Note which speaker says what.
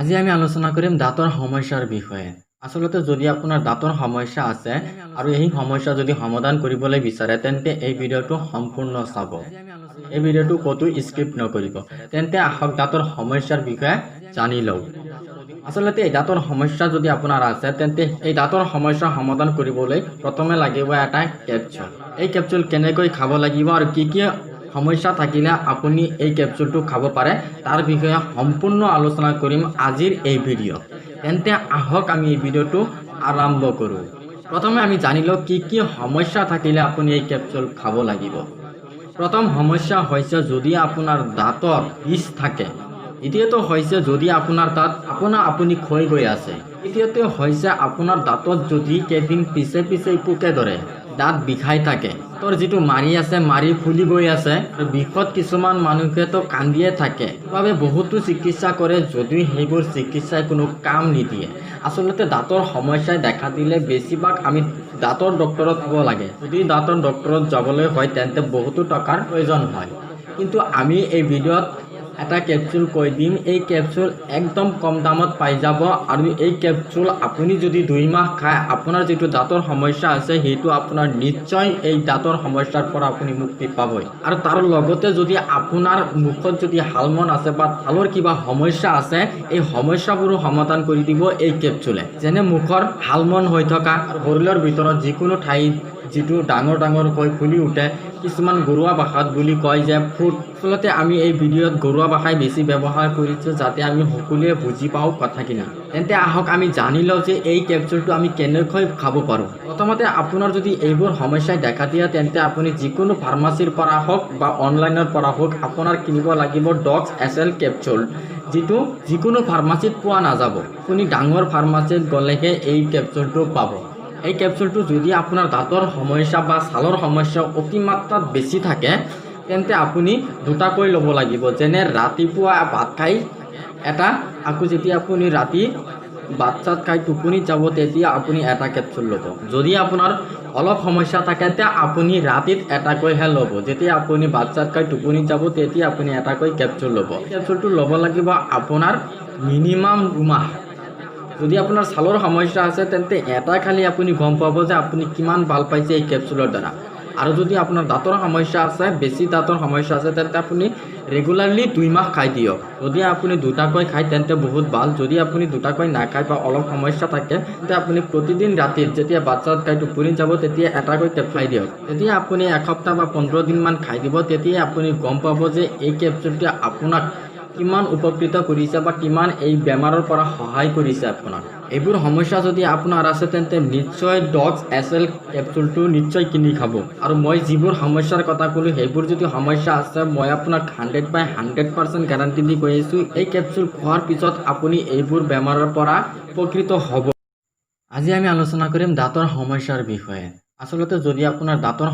Speaker 1: আজি আমি আলোচনা কৰিম দাঁতৰ সমস্যাৰ বিষয়ে। আচলতে যদি আপোনাৰ দাঁতৰ সমস্যা আছে আৰু এই সমস্যা যদি সমাধান কৰিবলৈ বিচাৰে তেন্তে এই ভিডিঅ'টো সম্পূৰ্ণ চাব। এই ভিডিঅ'টো ক'তো স্কিপ নকৰিব। তেন্তে আহক দাঁতৰ সমস্যাৰ বিষয়ে জানি লওঁ। আচলতে এই দাঁতৰ সমস্যা যদি আপোনাৰ আছে তেন্তে এই দাঁতৰ সমস্যা সমাধান কৰিবলৈ প্ৰথমে লাগিব এটা কেপচুল। এই কেপচুল কেনেকৈ খাব লাগিব আৰু কি সমস্যা থাকিলে আপুনি এই কেপচুলটো খাব পাৰে তাৰ বিষয়ে সম্পূৰ্ণ আলোচনা কৰিম আজিৰ এই ভিডিঅ'। তেন্তে আহক আমি এই ভিডিঅ'টো আৰম্ভ কৰোঁ। প্ৰথমে আমি জানি লওঁ কি সমস্যা থাকিলে আপুনি এই কেপচুল খাব লাগিব। প্ৰথম সমস্যা হৈছে যদি আপোনাৰ দাঁতৰ বিষ থাকে। দ্বিতীয়টো হৈছে যদি আপোনাৰ দাঁত আপুনি ক্ষয় গৈ আছে। তৃতীয়টো হৈছে আপোনাৰ দাঁতত যদি কেইদিন পিছে পোকে ধৰে, দাঁত বিষাই থাকে, তোৰ যিটো মাৰি আছে মাৰি ফুলি গৈ আছে আৰু বিষত কিছুমান মানুহেতো কান্দিয়ে থাকে। বাবে বহুতো চিকিৎসা কৰে যদিও সেইবোৰ চিকিৎসাই কোনো কাম নিদিয়ে। আচলতে দাঁতৰ সমস্যাই দেখা দিলে বেছিভাগ আমি দাঁতৰ ডক্টৰত যাব লাগে। যদি দাঁতৰ ডক্টৰত যাবলৈ হয় তেন্তে বহুতো টকাৰ প্ৰয়োজন হয়। কিন্তু আমি এই ভিডিঅ'ত এটা কেপচুল কৈ দিম। এই কেপচুল একদম কম দামত পাই যাব আৰু এই কেপচুল আপুনি যদি 2 মাহ খায় আপোনাৰ যিটো দাঁতৰ সমস্যা আছে সেইটো আপোনাৰ নিশ্চয় এই দাঁতৰ সমস্যাৰ পৰা আপুনি মুক্তি পাবই। আৰু তাৰ লগতে যদি আপোনাৰ মুখত যদি হালমন আছে বা তালৰ কিবা সমস্যা আছে এই সমস্যাবোৰো সমাধান কৰি দিব এই কেপচুলে। যেনে মুখৰ হালমন হৈ থকা আৰু শৰীৰৰ ভিতৰত যিকোনো ঠাইত যিটো ডাঙৰকৈ ফুলি উঠে, কিছুমান ঘৰুৱা ভাষাত বুলি কয় যে ফুট। আচলতে আমি এই ভিডিঅ'ত ঘৰুৱা ভাষাই বেছি ব্যৱহাৰ কৰিছোঁ যাতে আমি সকলোৱে বুজি পাওঁ কথাখিনি। তেন্তে আহক আমি জানি লওঁ যে এই কেপচুলটো আমি কেনেকৈ খাব পাৰোঁ। প্ৰথমতে আপোনাৰ যদি এইবোৰ সমস্যাই দেখা দিয়ে তেন্তে আপুনি যিকোনো ফাৰ্মাচীৰ পৰা হওক বা অনলাইনৰ পৰা হওক আপোনাৰ কিনিব লাগিব ডক্স SL কেপচুল, যিটো যিকোনো ফাৰ্মাচীত পোৱা নাযাব। আপুনি ডাঙৰ ফাৰ্মাচীত গ'লেহে এই কেপচুলটো পাব। এই কেপচুলটো যদি আপোনাৰ দাঁতৰ সমস্যা বা ছালৰ সমস্যা অতিমাত্ৰাত বেছি থাকে তেন্তে আপুনি দুটাকৈ ল'ব লাগিব। যেনে ৰাতিপুৱা ভাত খাই এটা, আকৌ যেতিয়া আপুনি ৰাতি ভাত চাত খাই টোপনি যাব তেতিয়া আপুনি এটা কেপচুল ল'ব। যদি আপোনাৰ অলপ সমস্যা থাকে তেতিয়া আপুনি ৰাতিত এটাকৈহে ল'ব। যেতিয়া আপুনি ভাত চাত খাই টোপনি যাব তেতিয়া আপুনি এটাকৈ কেপচুল ল'ব। কেপচুলটো ল'ব লাগিব আপোনাৰ মিনিমাম 2 মাহ। যদি আপোনাৰ ছালৰ সমস্যা আছে তেন্তে এটা খালি আপুনি গম পাব যে আপুনি কিমান ভাল পাইছে এই কেপচুলৰ দ্বাৰা। আৰু যদি আপোনাৰ দাঁতৰ সমস্যা আছে, বেছি দাঁতৰ সমস্যা আছে তেন্তে আপুনি ৰেগুলাৰলি 2 মাহ খাই দিয়ক। যদি আপুনি দুটাকৈ খায় তেন্তে বহুত ভাল। যদি আপুনি দুটাকৈ নাখায় বা অলপ সমস্যা থাকে তেন্তে আপুনি প্ৰতিদিন ৰাতিত যেতিয়া ভাত চাত খাই টোপনি যাব তেতিয়া এটাকৈ কেপচুল খাই দিয়ক। যেতিয়া আপুনি এসপ্তাহ বা 15 দিনমান খাই দিব তেতিয়া আপুনি গম পাব যে এই কেপচুলটোৱে আপোনাক কিমান উপকৃত কৰিছে বা কিমান এই বেমাৰৰ পৰা সহায় কৰিছে আপোনাক। এইবোৰ সমস্যা যদি আপোনাৰ আছে তেন্তে নিশ্চয় ডক্স SL কেপচুলটো নিশ্চয় কিনি খাব। আৰু মই যিবোৰ সমস্যাৰ কথা ক'লোঁ সেইবোৰ যদি সমস্যা আছে মই আপোনাক 100% গেৰাণ্টি দি কৈ আছোঁ এই কেপচুল খোৱাৰ পিছত আপুনি এইবোৰ বেমাৰৰ পৰা উপকৃত হ'ব। আজি আমি আলোচনা কৰিম দাঁতৰ সমস্যাৰ বিষয়ে। আচলতে যদি আপোনাৰ দাঁতৰ